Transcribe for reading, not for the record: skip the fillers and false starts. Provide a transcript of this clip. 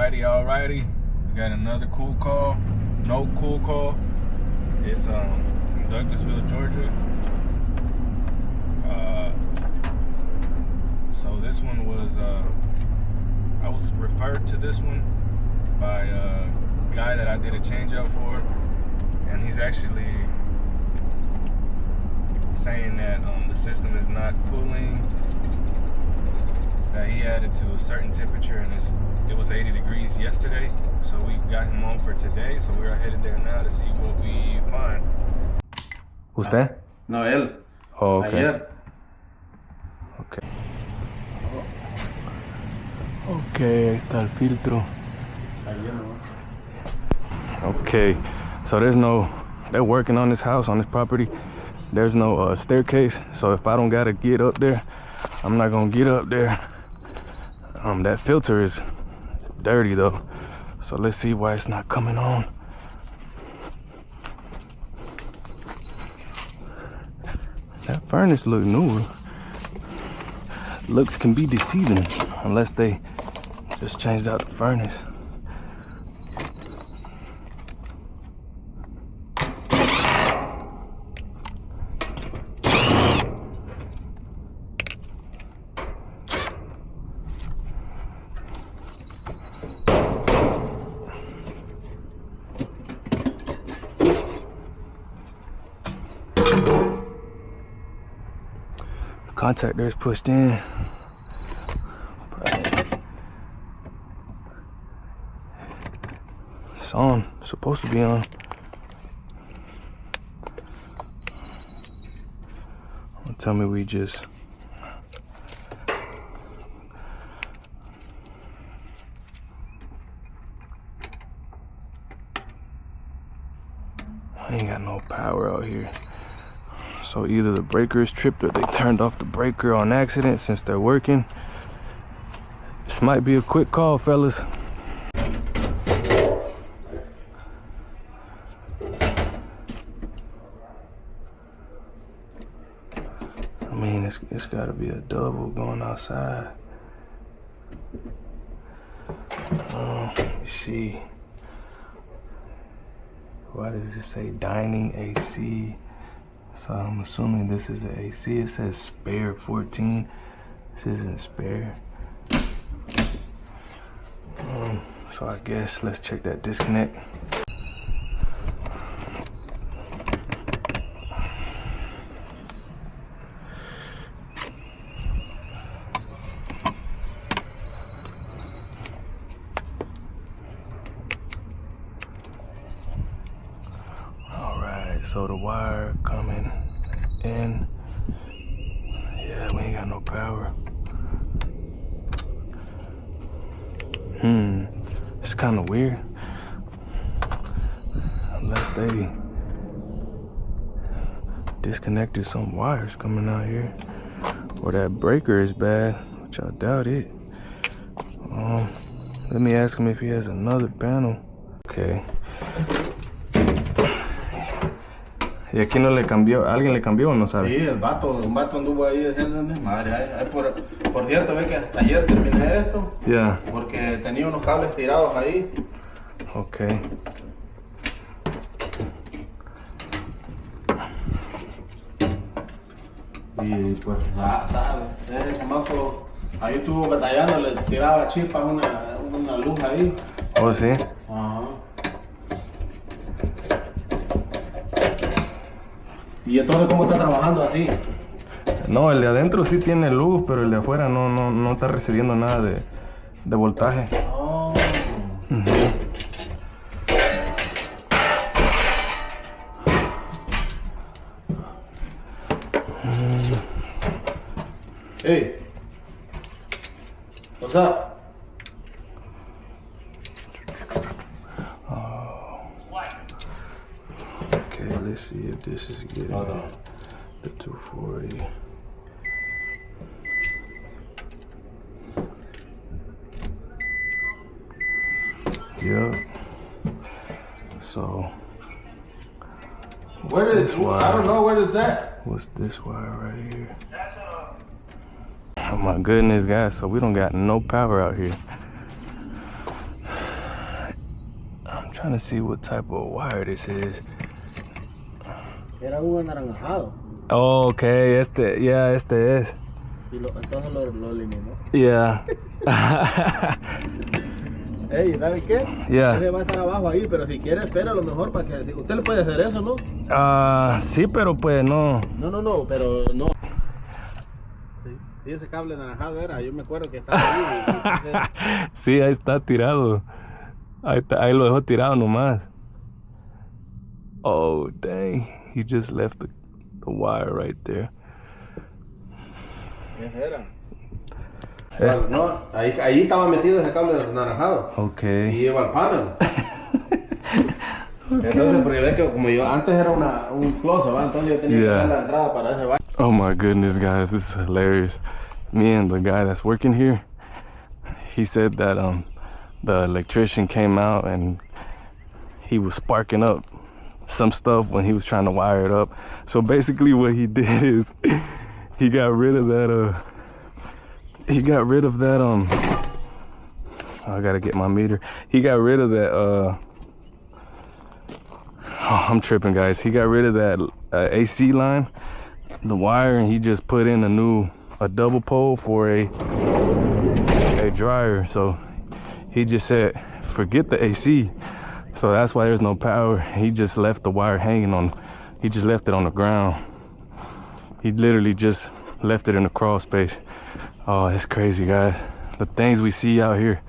Alrighty. We got another cool call. No cool call. It's Douglasville, Georgia. So this one was I was referred to this one by a guy that I did a change up for, and he's actually saying that the system is not cooling, that he had it to a certain temperature, and it was 80 degrees yesterday, so we got him on for today, so we're headed there now to see what we find. ¿Usted? No, él. Oh, okay. Ayer. Okay. Okay, ahí está el filtro. Ayer no. Okay, so they're working on this house, on this property. There's no staircase, so if I don't gotta get up there, I'm not gonna get up there. That filter is dirty though, so let's see why it's not coming on. That furnace look new. Looks can be deceiving unless they just changed out the furnace. Contactor is pushed in. It's on. It's supposed to be on. Don't tell me we just. I ain't got no power out here. So either the breaker is tripped or they turned off the breaker on accident since they're working. This might be a quick call, fellas. I mean, it's gotta be a double going outside. Let me see. Why does this say dining AC? So I'm assuming this is the AC. It says spare 14. This isn't spare. So I guess let's check that disconnect. So the wire coming in, yeah, we ain't got no power. It's kind of weird. Unless they disconnected some wires coming out here, or that breaker is bad, which I doubt it. Let me ask him if he has another panel. Okay. ¿Y aquí no le cambió? ¿Alguien le cambió o no sabe? Sí, un vato anduvo ahí haciendo desmadre. Por cierto, ve que hasta ayer terminé esto. Yeah. Porque tenía unos cables tirados ahí. Okay. Y pues, sabe, ese chamaco ahí estuvo batallando, le tiraba chispas una luz ahí. ¿Oh, sí? Ajá. ¿Y entonces cómo está trabajando así? No, el de adentro sí tiene luz, pero el de afuera no está recibiendo nada de voltaje. Oh. Hey, what's up? Okay, let's see if this is getting the 240. Yep. So where is this wire? I don't know, what is that? What's this wire right here? Oh my goodness, guys, so we don't got no power out here. trying to see what type of wire this is. Era un anaranjado. Oh, okay, este es. Y entonces lo eliminó. Yeah. Ey, ¿sabe qué? Yeah. Él va a estar abajo ahí, pero si quiere, espera lo mejor para que... Usted le puede hacer eso, ¿no? Sí, pero pues no. No, pero no. Sí, ese cable anaranjado era, yo me acuerdo que estaba ahí. Sí, ahí está tirado. Ahí lo dejó tirado nomás. Oh, dang. He just left the wire right there. Ese era. Bueno, no, ahí estaba metido ese cable anaranjado. Okay. Y iba al panel. Okay. Entonces, porque ves que como yo antes era un closet, ¿va? Entonces yo tenía que dar la entrada para ese baño. Oh my goodness, guys, this is hilarious. Me and the guy that's working here, he said that the electrician came out and he was sparking up some stuff when he was trying to wire it up. So basically what he did is he got rid of that I gotta get my meter. He got rid of that oh, I'm tripping, guys. He got rid of that AC line, the wire, and he just put in a double pole for a dryer. So he just said forget the AC. So that's why there's no power. He just left the wire hanging he just left it on the ground. He literally just left it in the crawl space. Oh, it's crazy, guys. The things we see out here.